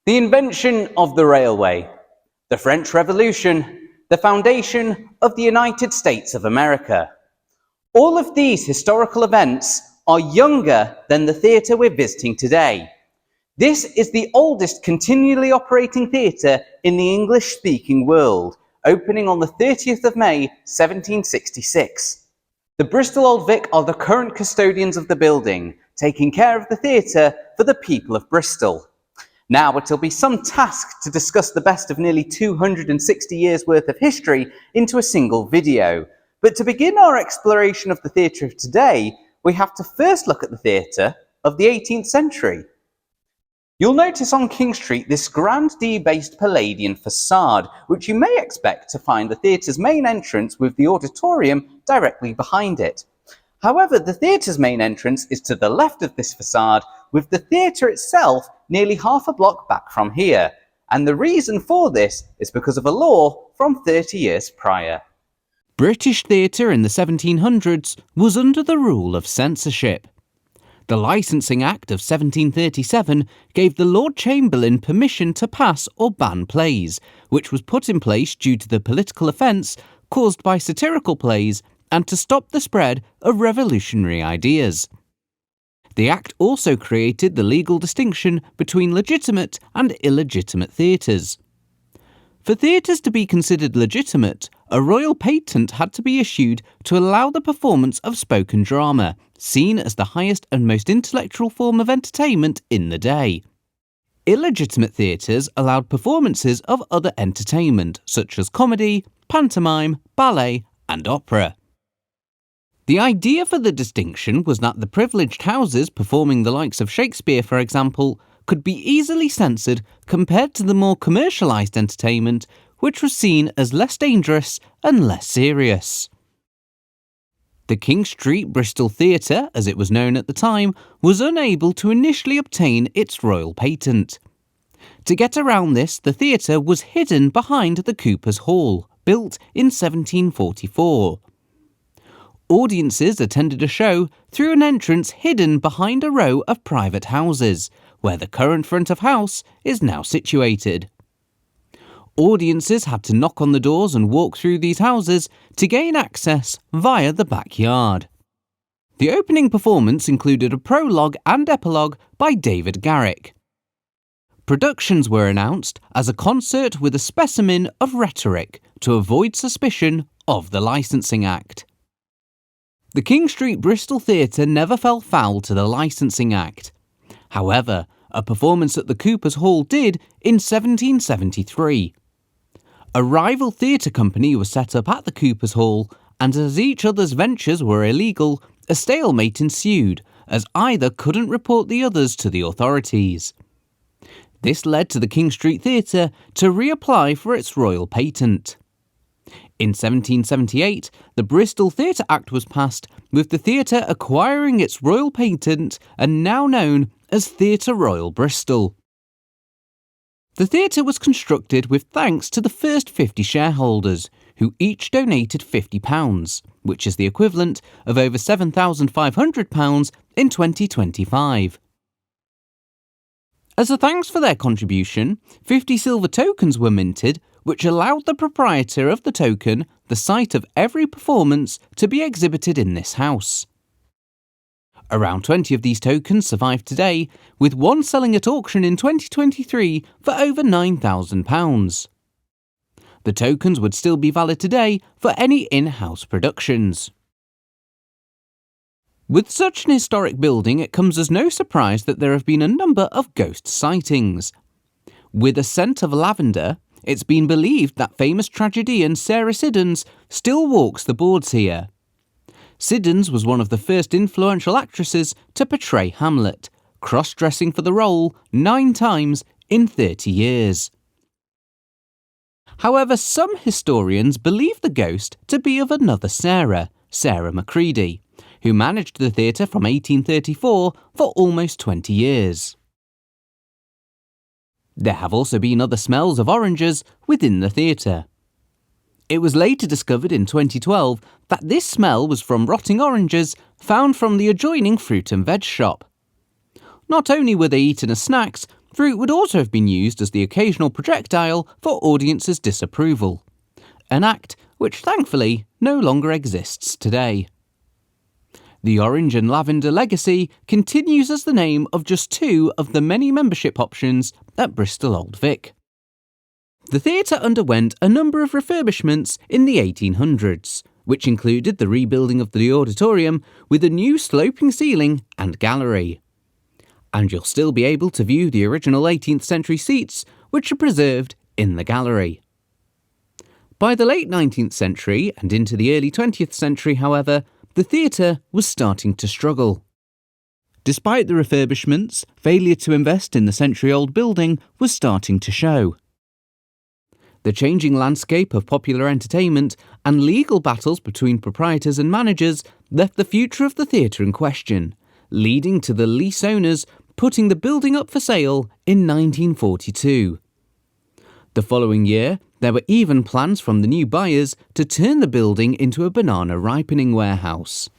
The invention of the railway, the French Revolution, the foundation of the United States of America. All of these historical events are younger than the theatre we're visiting today. This is the oldest continually operating theatre in the English-speaking world, opening on the 30th of May, 1766. The Bristol Old Vic are the current custodians of the building, taking care of the theatre for the people of Bristol. Now it'll be some task to discuss the best of nearly 260 years worth of history into a single video. But to begin our exploration of the theatre of today, we have to first look at the theatre of the 18th century. You'll notice on King Street this Grand D-based Palladian facade, which you may expect to find the theatre's main entrance with the Auditorium directly behind it. However, the theatre's main entrance is to the left of this facade, with the theatre itself nearly half a block back from here. And the reason for this is because of a law from 30 years prior. British theatre in the 1700s was under the rule of censorship. The Licensing Act of 1737 gave the Lord Chamberlain permission to pass or ban plays, which was put in place due to the political offence caused by satirical plays and to stop the spread of revolutionary ideas. The Act also created the legal distinction between legitimate and illegitimate theatres. For theatres to be considered legitimate, a royal patent had to be issued to allow the performance of spoken drama, seen as the highest and most intellectual form of entertainment in the day. Illegitimate theatres allowed performances of other entertainment, such as comedy, pantomime, ballet, and opera. The idea for the distinction was that the privileged houses performing the likes of Shakespeare, for example, could be easily censored compared to the more commercialised entertainment, which was seen as less dangerous and less serious. The King Street Bristol Theatre, as it was known at the time, was unable to initially obtain its royal patent. To get around this, the theatre was hidden behind the Cooper's Hall, built in 1744. Audiences attended a show through an entrance hidden behind a row of private houses, where the current front of house is now situated. Audiences had to knock on the doors and walk through these houses to gain access via the backyard. The opening performance included a prologue and epilogue by David Garrick. Productions were announced as a concert with a specimen of rhetoric to avoid suspicion of the Licensing Act. The King Street Bristol Theatre never fell foul to the Licensing Act. However, a performance at the Cooper's Hall did in 1773. A rival theatre company was set up at the Cooper's Hall, and as each other's ventures were illegal, a stalemate ensued, as either couldn't report the others to the authorities. This led to the King Street Theatre to reapply for its royal patent. In 1778, the Bristol Theatre Act was passed, with the theatre acquiring its royal patent and now known as Theatre Royal Bristol. The theatre was constructed with thanks to the first 50 shareholders, who each donated £50, which is the equivalent of over £7,500 in 2025. As a thanks for their contribution, 50 silver tokens were minted, which allowed the proprietor of the token the site of every performance to be exhibited in this house. Around 20 of these tokens survive today, with one selling at auction in 2023 for over £9,000. The tokens would still be valid today for any in-house productions. With such an historic building, it comes as no surprise that there have been a number of ghost sightings. With a scent of lavender, it's been believed that famous tragedian Sarah Siddons still walks the boards here. Siddons was one of the first influential actresses to portray Hamlet, cross-dressing for the role 9 times in 30 years. However, some historians believe the ghost to be of another Sarah, Sarah Macready, who managed the theatre from 1834 for almost 20 years. There have also been other smells of oranges within the theatre. It was later discovered in 2012 that this smell was from rotting oranges found from the adjoining fruit and veg shop. Not only were they eaten as snacks, Fruit would also have been used as the occasional projectile for audiences' disapproval, an act which thankfully no longer exists today. The Orange and Lavender Legacy continues as the name of just two of the many membership options at Bristol Old Vic. The theatre underwent a number of refurbishments in the 1800s, which included the rebuilding of the auditorium with a new sloping ceiling and gallery. And you'll still be able to view the original 18th century seats, which are preserved in the gallery. By the late 19th century and into the early 20th century, however, the theatre was starting to struggle. Despite the refurbishments, failure to invest in the century-old building was starting to show. The changing landscape of popular entertainment and legal battles between proprietors and managers left the future of the theatre in question, leading to the lease owners putting the building up for sale in 1942. The following year, there were even plans from the new buyers to turn the building into a banana ripening warehouse.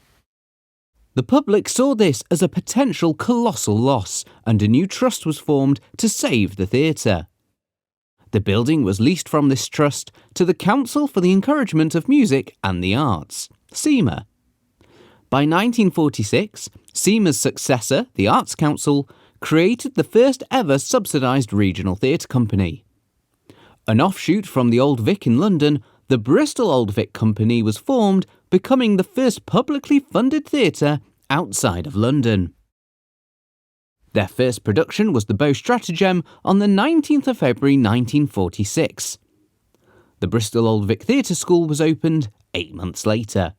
The public saw this as a potential colossal loss, and a new trust was formed to save the theatre. The building was leased from this trust to the Council for the Encouragement of Music and the Arts, CEMA. By 1946, CEMA's successor, the Arts Council, created the first ever subsidised regional theatre company. An offshoot from the Old Vic in London, the Bristol Old Vic Company was formed, becoming the first publicly funded theatre outside of London. Their first production was the Beau Stratagem on the 19th of February 1946. The Bristol Old Vic Theatre School was opened 8 months later.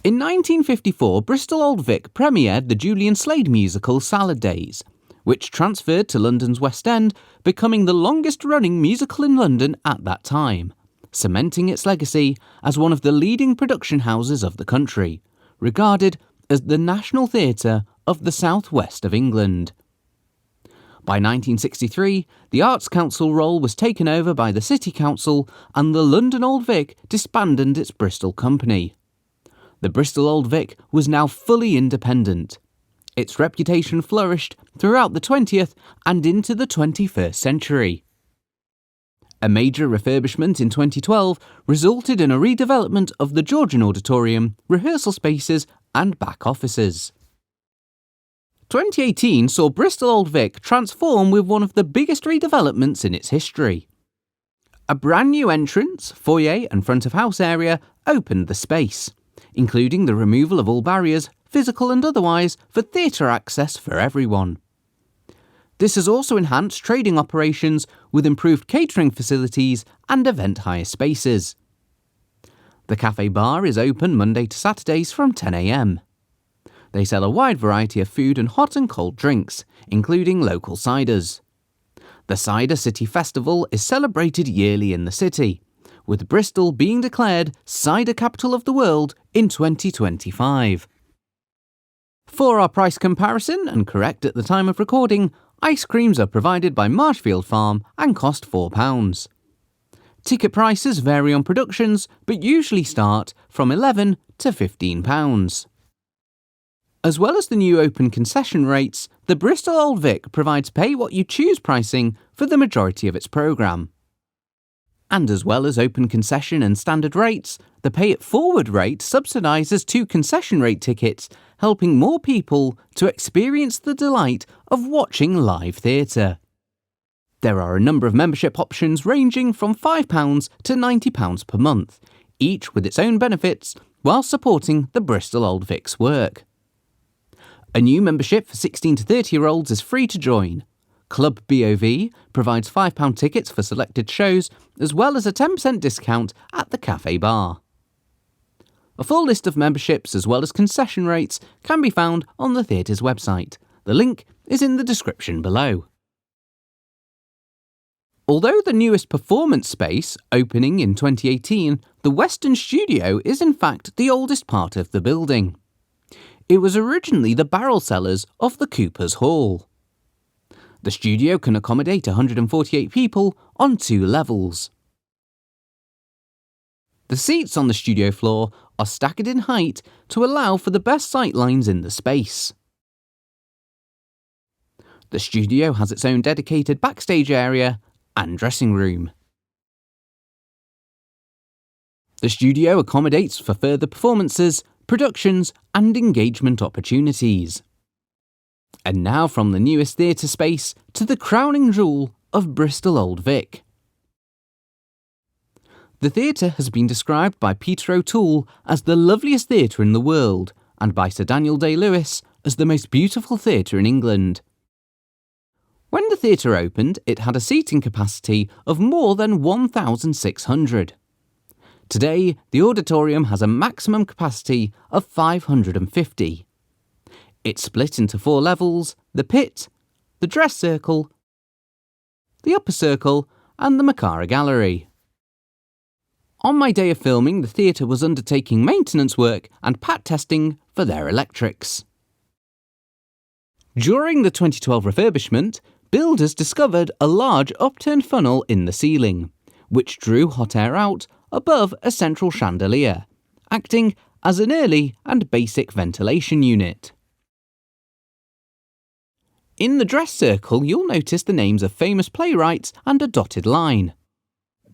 In 1954, Bristol Old Vic premiered the Julian Slade musical Salad Days, which transferred to London's West End, becoming the longest-running musical in London at that time, cementing its legacy as one of the leading production houses of the country, regarded as the national theatre of the southwest of England. By 1963, the Arts Council role was taken over by the City Council, and the London Old Vic disbanded its Bristol company. The Bristol Old Vic was now fully independent. Its reputation flourished throughout the 20th and into the 21st century. A major refurbishment in 2012 resulted in a redevelopment of the Georgian Auditorium, rehearsal spaces and back offices. 2018 saw Bristol Old Vic transform with one of the biggest redevelopments in its history. A brand new entrance, foyer and front of house area opened the space, including the removal of all barriers, physical and otherwise, for theatre access for everyone. This has also enhanced trading operations with improved catering facilities and event hire spaces. The cafe bar is open Monday to Saturdays from 10 a.m. They sell a wide variety of food and hot and cold drinks, including local ciders. The Cider City Festival is celebrated yearly in the city, with Bristol being declared Cider Capital of the World in 2025. For our price comparison, and correct at the time of recording, ice creams are provided by Marshfield Farm and cost £4. Ticket prices vary on productions, but usually start from £11 to £15. As well as the new open concession rates, the Bristol Old Vic provides pay-what-you-choose pricing for the majority of its programme. And as well as open concession and standard rates, the pay-it-forward rate subsidises 2 concession rate tickets, helping more people to experience the delight of watching live theatre. There are a number of membership options ranging from £5 to £90 per month, each with its own benefits, while supporting the Bristol Old Vic's work. A new membership for 16 to 30-year-olds is free to join. Club BOV provides £5 tickets for selected shows, as well as a 10% discount at the cafe bar. A full list of memberships as well as concession rates can be found on the theatre's website. The link is in the description below. Although the newest performance space, opening in 2018, the Weston Studio is in fact the oldest part of the building. It was originally the barrel cellars of the Cooper's Hall. The studio can accommodate 148 people on 2 levels. The seats on the studio floor are staggered in height to allow for the best sight lines in the space. The studio has its own dedicated backstage area and dressing room. The studio accommodates for further performances, productions and engagement opportunities. And now from the newest theatre space to the crowning jewel of Bristol Old Vic. The theatre has been described by Peter O'Toole as the loveliest theatre in the world and by Sir Daniel Day-Lewis as the most beautiful theatre in England. When the theatre opened, it had a seating capacity of more than 1,600. Today, the Auditorium has a maximum capacity of 550. It's split into 4 levels: the pit, the dress circle, the upper circle and the Macara Gallery. On my day of filming, the theatre was undertaking maintenance work and pat testing for their electrics. During the 2012 refurbishment, builders discovered a large upturned funnel in the ceiling, which drew hot air out above a central chandelier, acting as an early and basic ventilation unit. In the dress circle, you'll notice the names of famous playwrights and a dotted line.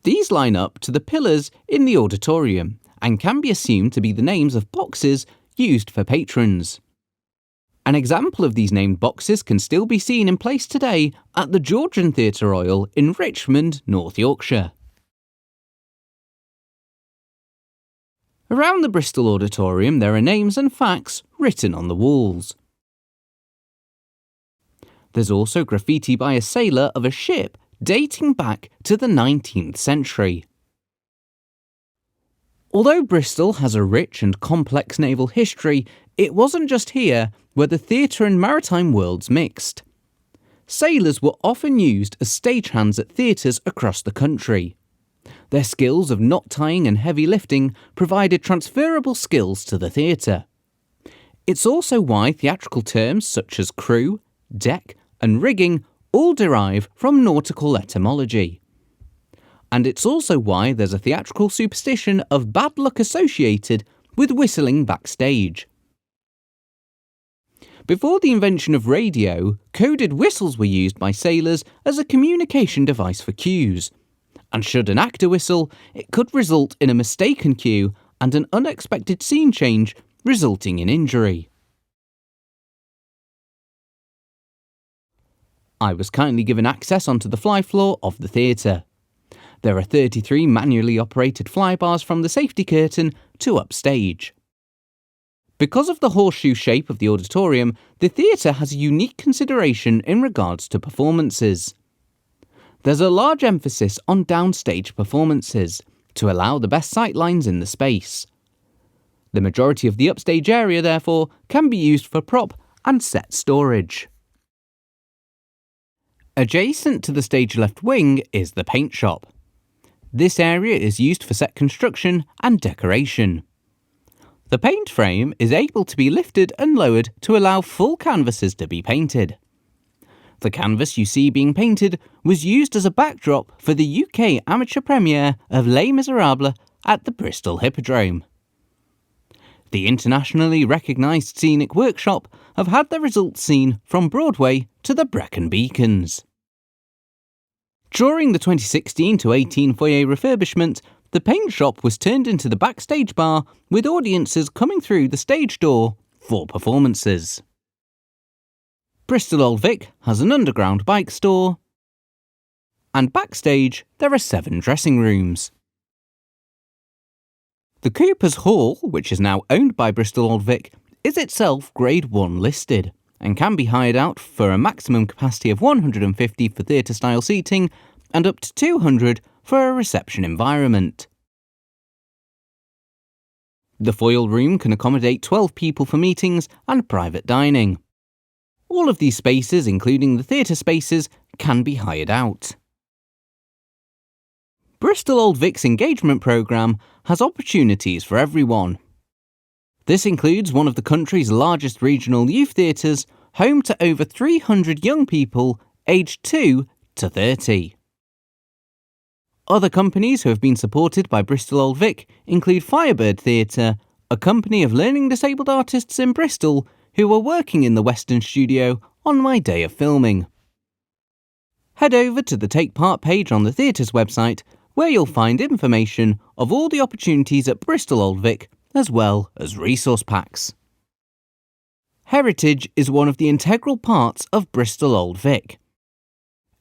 These line up to the pillars in the auditorium and can be assumed to be the names of boxes used for patrons. An example of these named boxes can still be seen in place today at the Georgian Theatre Royal in Richmond, North Yorkshire. Around the Bristol Auditorium there are names and facts written on the walls. There's also graffiti by a sailor of a ship dating back to the 19th century. Although Bristol has a rich and complex naval history, it wasn't just here where the theatre and maritime worlds mixed. Sailors were often used as stagehands at theatres across the country. Their skills of knot tying and heavy lifting provided transferable skills to the theatre. It's also why theatrical terms such as crew, deck and rigging all derive from nautical etymology. And it's also why there's a theatrical superstition of bad luck associated with whistling backstage. Before the invention of radio, coded whistles were used by sailors as a communication device for cues. And should an actor whistle, it could result in a mistaken cue and an unexpected scene change, resulting in injury. I was kindly given access onto the fly floor of the theatre. There are 33 manually operated flybars from the safety curtain to upstage. Because of the horseshoe shape of the auditorium, the theatre has a unique consideration in regards to performances. There's a large emphasis on downstage performances to allow the best sightlines in the space. The majority of the upstage area, therefore, can be used for prop and set storage. Adjacent to the stage left wing is the paint shop. This area is used for set construction and decoration. The paint frame is able to be lifted and lowered to allow full canvases to be painted. The canvas you see being painted was used as a backdrop for the UK amateur premiere of Les Miserables at the Bristol Hippodrome. The internationally recognised Scenic Workshop have had their results seen from Broadway to the Brecon Beacons. During the 2016-18 foyer refurbishment, the paint shop was turned into the backstage bar with audiences coming through the stage door for performances. Bristol Old Vic has an underground bike store, and backstage there are 7 dressing rooms. The Cooper's Hall, which is now owned by Bristol Old Vic, is itself Grade 1 listed and can be hired out for a maximum capacity of 150 for theatre-style seating and up to 200 for a reception environment. The Foyle room can accommodate 12 people for meetings and private dining. All of these spaces, including the theatre spaces, can be hired out. Bristol Old Vic's engagement programme has opportunities for everyone. This includes one of the country's largest regional youth theatres, home to over 300 young people aged 2 to 30. Other companies who have been supported by Bristol Old Vic include Firebird Theatre, a company of learning disabled artists in Bristol who were working in the Weston Studio on my day of filming. head over to the Take Part page on the theatre's website, where you'll find information of all the opportunities at Bristol Old Vic, as well as resource packs. Heritage is one of the integral parts of Bristol Old Vic.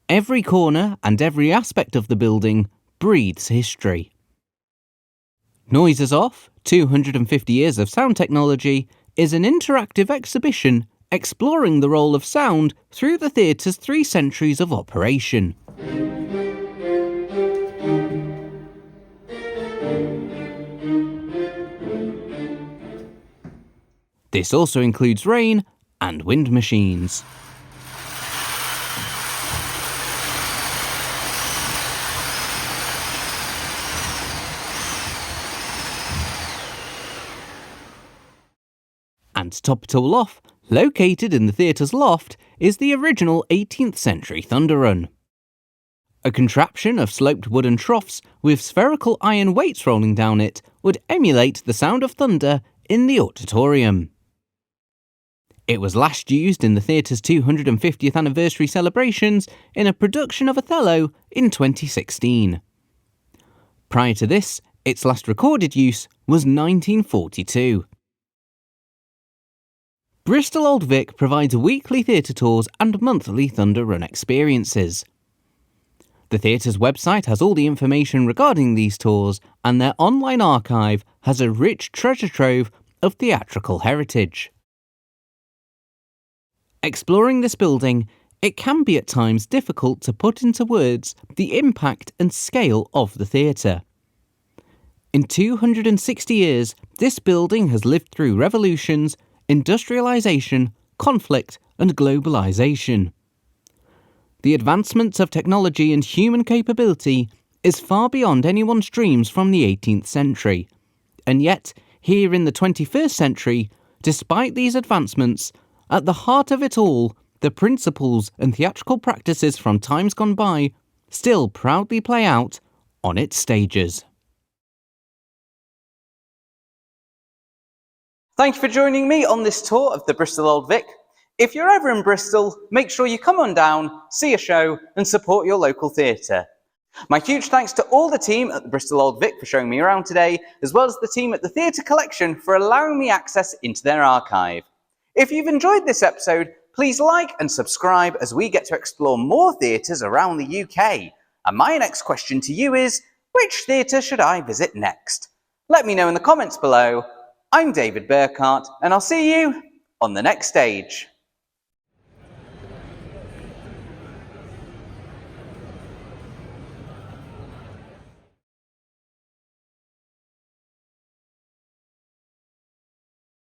Every corner and every aspect of the building breathes history. Noises Off, 250 Years of Sound Technology, is an interactive exhibition exploring the role of sound through the theatre's 3 centuries of operation. This also includes rain and wind machines. And to top it all off, located in the theatre's loft, is the original 18th century thunder run. A contraption of sloped wooden troughs with spherical iron weights rolling down it would emulate the sound of thunder in the auditorium. It was last used in the theatre's 250th anniversary celebrations in a production of Othello in 2016. Prior to this, its last recorded use was 1942. Bristol Old Vic provides weekly theatre tours and monthly Thunder Run experiences. The theatre's website has all the information regarding these tours, and their online archive has a rich treasure trove of theatrical heritage. Exploring this building, it can be at times difficult to put into words the impact and scale of the theatre. In 260 years, this building has lived through revolutions, industrialisation, conflict and globalisation. The advancements of technology and human capability is far beyond anyone's dreams from the 18th century. And yet, here in the 21st century, despite these advancements, at the heart of it all, the principles and theatrical practices from times gone by still proudly play out on its stages. Thank you for joining me on this tour of the Bristol Old Vic. If you're ever in Bristol, make sure you come on down, see a show and support your local theatre. My huge thanks to all the team at the Bristol Old Vic for showing me around today, as well as the team at the Theatre Collection for allowing me access into their archive. If you've enjoyed this episode, please like and subscribe as we get to explore more theatres around the UK. And my next question to you is, which theatre should I visit next? Let me know in the comments below. I'm David Burchhardt, and I'll see you on the next stage.